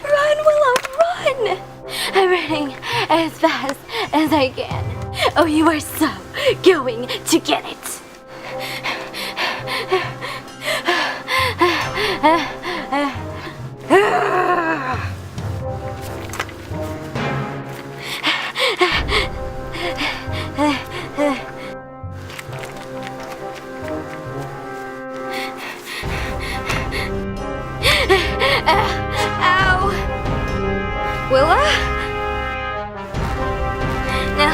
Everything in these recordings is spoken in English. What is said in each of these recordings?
Run, Willow, run! I'm running as fast as I can. Oh, you are so going to get it. Ow! Willa? No,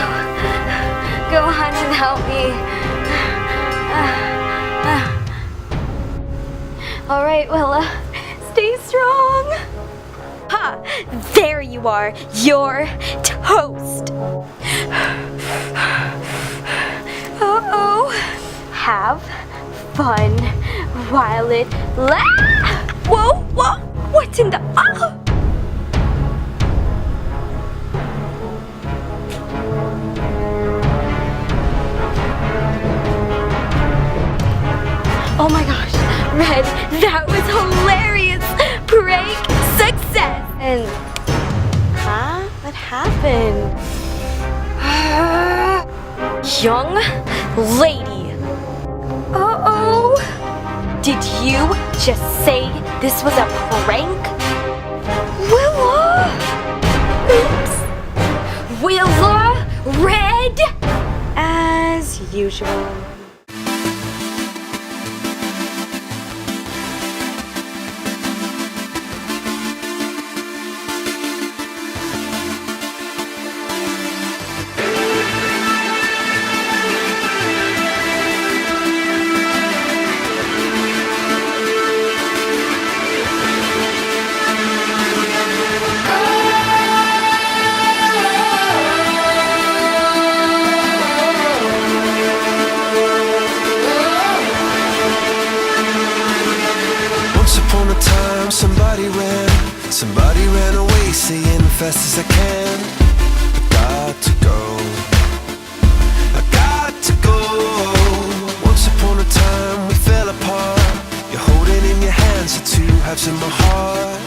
go on without me. All right, Willa, stay strong. Ha! There you are. You're toast. Uh-oh. Have fun while it lasts. Whoa, whoa, what's in the... Oh! Oh my gosh, Red, that was hilarious! Prank success! And... Huh? What happened? Young lady. Uh-oh. Did you just say this was a prank? Willa! Oops. Willa, Red! As usual. Somebody ran away saying fast as I can. I got to go, I got to go. Once upon a time we fell apart. You're holding in your hands the two halves of my heart.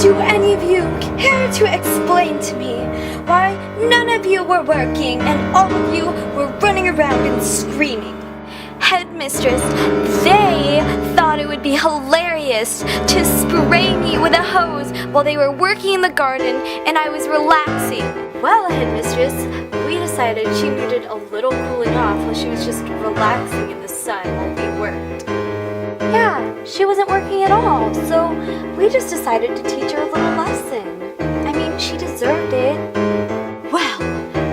Do any of you care to explain to me why none of you were working and all of you were running around and screaming? Headmistress, they thought it would be hilarious to spray me with a hose while they were working in the garden and I was relaxing. Well, Headmistress, we decided she needed a little cooling off while she was just relaxing in the sun while we worked. Yeah, she wasn't working at all, so we just decided to teach her a little lesson. I mean, she deserved it. Well,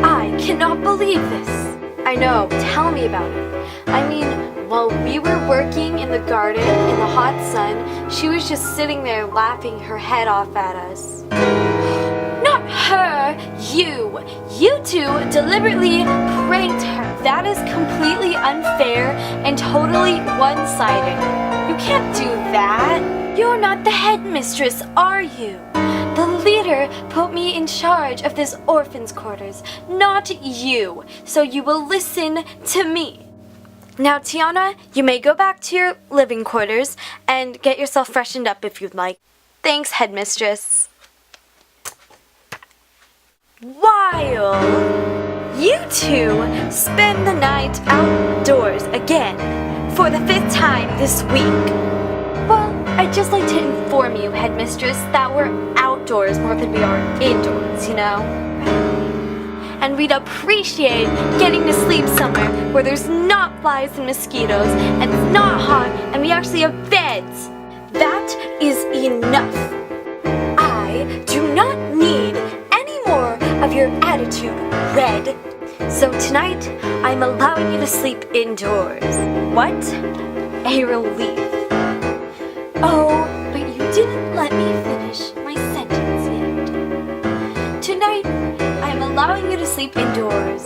I cannot believe this. I know, tell me about it. I mean, while we were working in the garden in the hot sun, she was just sitting there laughing her head off at us. Not her, you. You two deliberately pranked her. That is completely unfair and totally one-sided. You can't do that. You're not the headmistress, are you? The leader put me in charge of this orphan's quarters, not you. So you will listen to me. Now, Tiana, you may go back to your living quarters and get yourself freshened up if you'd like. Thanks, headmistress. While you two spend the night outdoors again for the 5th time this week. Well, I'd just like to inform you, Headmistress, that we're outdoors more than we are indoors, you know? And we'd appreciate getting to sleep somewhere where there's not flies and mosquitoes and it's not hot and we actually have beds. That is enough. I do not need any more of your attitude, Red. So tonight, I'm allowing you to sleep indoors. What? A relief. Oh, but you didn't let me finish my sentence yet. Tonight, I'm allowing you to sleep indoors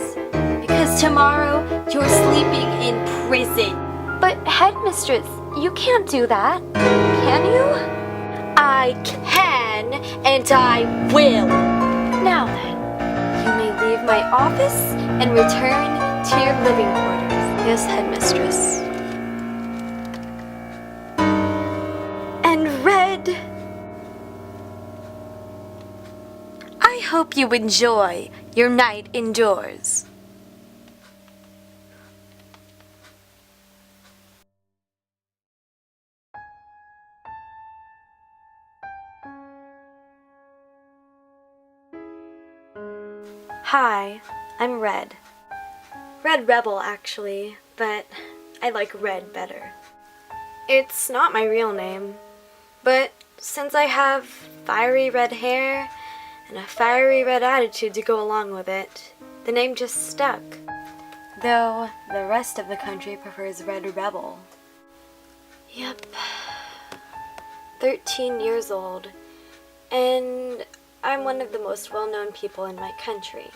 because tomorrow you're sleeping in prison. But headmistress, you can't do that, can you? I can, and I will. Now then, you may leave my office and return to your living quarters. Yes, headmistress. And Red, I hope you enjoy your night indoors. Hi, I'm Red. Red Rebel, actually, but I like Red better. It's not my real name, but since I have fiery red hair and a fiery red attitude to go along with it, the name just stuck. Though the rest of the country prefers Red Rebel. Yep. 13 years old, and I'm one of the most well-known people in my country.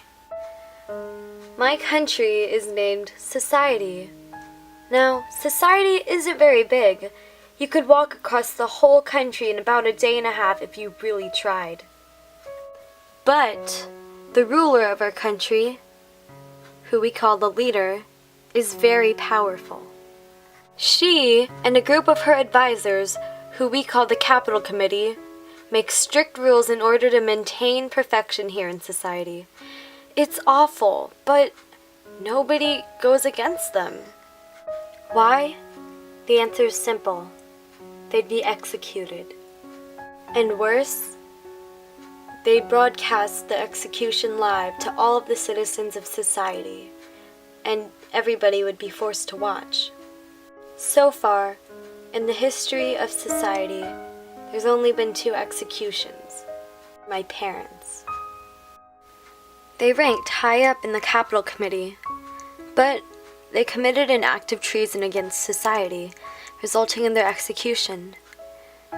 My country is named Society. Now, Society isn't very big. You could walk across the whole country in about a day and a half if you really tried. But the ruler of our country, who we call the leader, is very powerful. She and a group of her advisors, who we call the Capital Committee, make strict rules in order to maintain perfection here in society. It's awful, but nobody goes against them. Why? The answer is simple. They'd be executed. And worse, they broadcast the execution live to all of the citizens of society, and everybody would be forced to watch. So far, in the history of society, there's only been 2 executions. My parents. They ranked high up in the Capital Committee, but they committed an act of treason against society, resulting in their execution.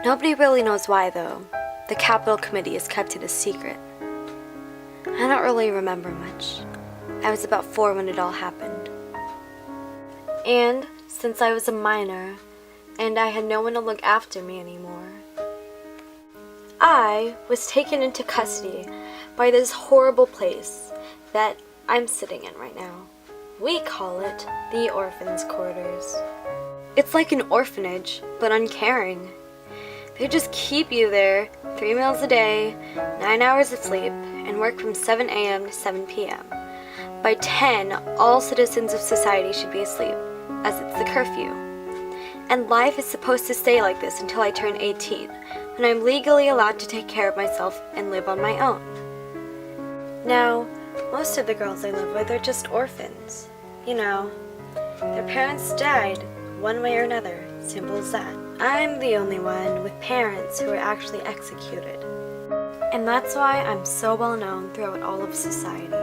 Nobody really knows why, though. The Capital Committee has kept it a secret. I don't really remember much. I was about 4 when it all happened. And since I was a minor, and I had no one to look after me anymore, I was taken into custody by this horrible place that I'm sitting in right now. We call it the orphans' quarters. It's like an orphanage, but uncaring. They just keep you there, 3 meals a day, 9 hours of sleep, and work from 7 a.m. to 7 p.m. By 10, all citizens of society should be asleep, as it's the curfew. And life is supposed to stay like this until I turn 18, when I'm legally allowed to take care of myself and live on my own. Now, most of the girls I live with are just orphans. You know, their parents died, one way or another, simple as that. I'm the only one with parents who were actually executed. And that's why I'm so well known throughout all of society.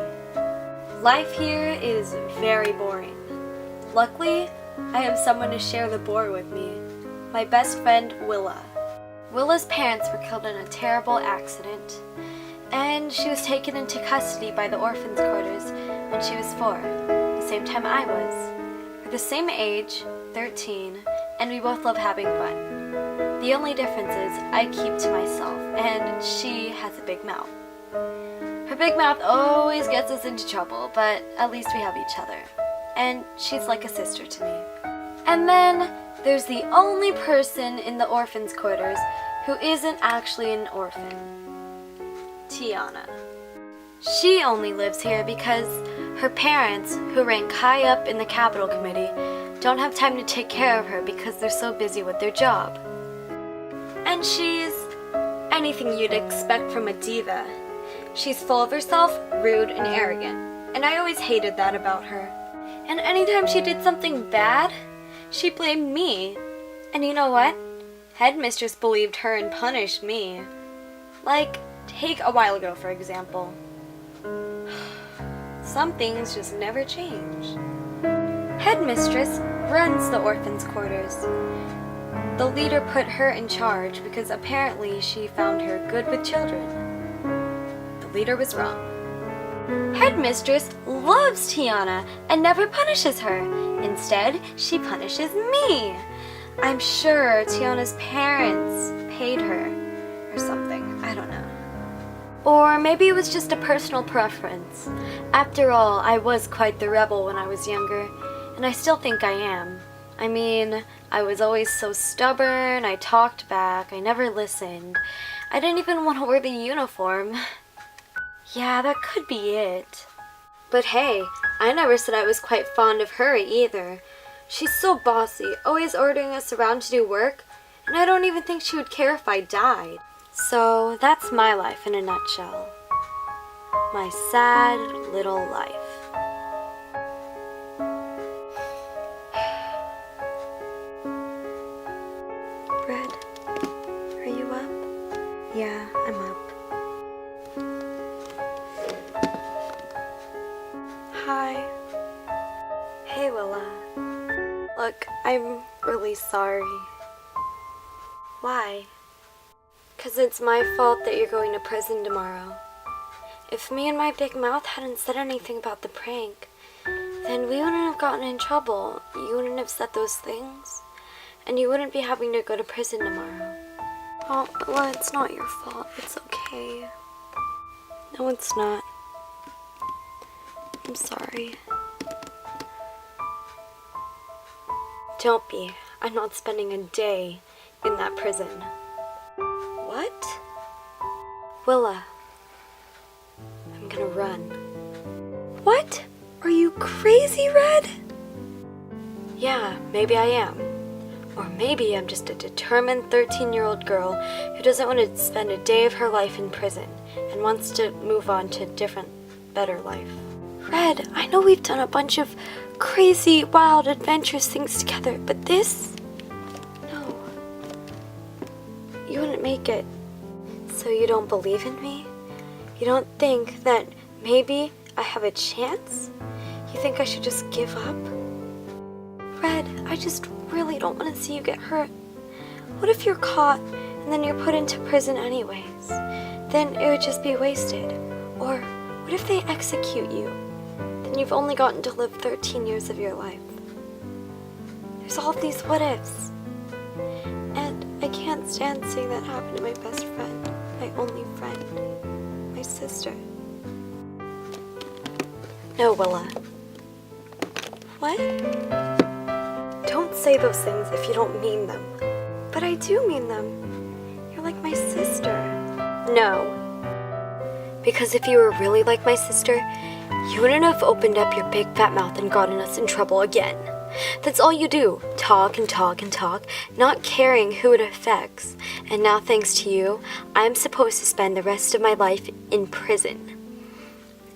Life here is very boring. Luckily, I have someone to share the bore with me, my best friend Willa. Willa's parents were killed in a terrible accident, and she was taken into custody by the orphans' quarters when she was 4, the same time I was. We're the same age, 13, and we both love having fun. The only difference is I keep to myself, and she has a big mouth. Her big mouth always gets us into trouble, but at least we have each other. And she's like a sister to me. And then there's the only person in the orphans' quarters who isn't actually an orphan. Tiana. She only lives here because her parents, who rank high up in the Capital Committee, don't have time to take care of her because they're so busy with their job. And she's anything you'd expect from a diva. She's full of herself, rude, and arrogant, and I always hated that about her. And anytime she did something bad, she blamed me. And you know what? Headmistress believed her and punished me. Like, take a while ago, for example. Some things just never change. Headmistress runs the orphans' quarters. The leader put her in charge because apparently she found her good with children. The leader was wrong. Headmistress loves Tiana and never punishes her. Instead, she punishes me. I'm sure Tiana's parents paid her or something. I don't know. Or maybe it was just a personal preference. After all, I was quite the rebel when I was younger, and I still think I am. I mean, I was always so stubborn, I talked back, I never listened. I didn't even want to wear the uniform. Yeah, that could be it. But hey, I never said I was quite fond of her either. She's so bossy, always ordering us around to do work, and I don't even think she would care if I died. So that's my life in a nutshell. My sad little life. Red, are you up? Yeah, I'm up. Hi. Hey, Willa. Look, I'm really sorry. Why? 'Cause it's my fault that you're going to prison tomorrow. If me and my big mouth hadn't said anything about the prank, then we wouldn't have gotten in trouble. You wouldn't have said those things. And you wouldn't be having to go to prison tomorrow. Oh, well, it's not your fault. It's okay. No, it's not. I'm sorry. Don't be. I'm not spending a day in that prison. What? Willa. I'm gonna run. What? Are you crazy, Red? Yeah, maybe I am. Or maybe I'm just a determined 13-year-old girl who doesn't want to spend a day of her life in prison and wants to move on to a different, better life. Red, I know we've done a bunch of crazy, wild, adventurous things together, but this? No. You wouldn't make it. So you don't believe in me? You don't think that maybe I have a chance? You think I should just give up? Red, I just really don't want to see you get hurt. What if you're caught and then you're put into prison anyways? Then it would just be wasted. Or what if they execute you? Then you've only gotten to live 13 years of your life. There's all these what ifs. And I can't stand seeing that happen to my best friend, my only friend, my sister. No, Willa. What? Don't say those things if you don't mean them. But I do mean them. You're like my sister. No. Because if you were really like my sister, you wouldn't have opened up your big fat mouth and gotten us in trouble again. That's all you do. Talk and talk and talk, not caring who it affects. And now thanks to you, I'm supposed to spend the rest of my life in prison.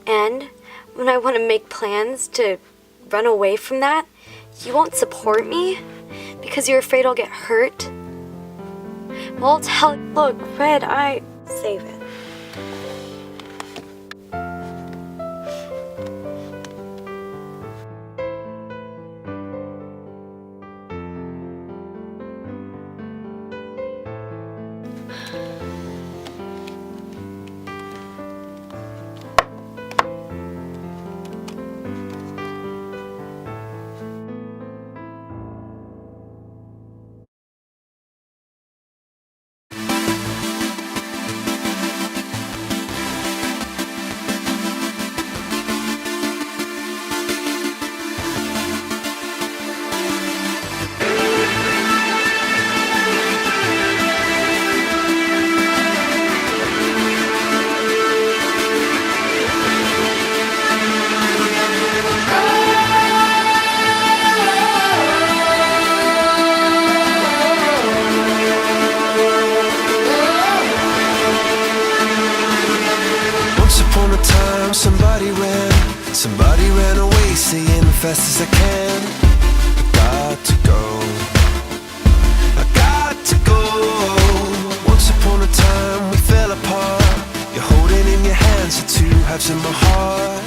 And when I want to make plans to run away from that, you won't support me because you're afraid I'll get hurt. Well, look, Red, save it. Somebody ran away, saying fast as I can. I got to go, I got to go. Once upon a time we fell apart. You're holding in your hands the two halves of my heart.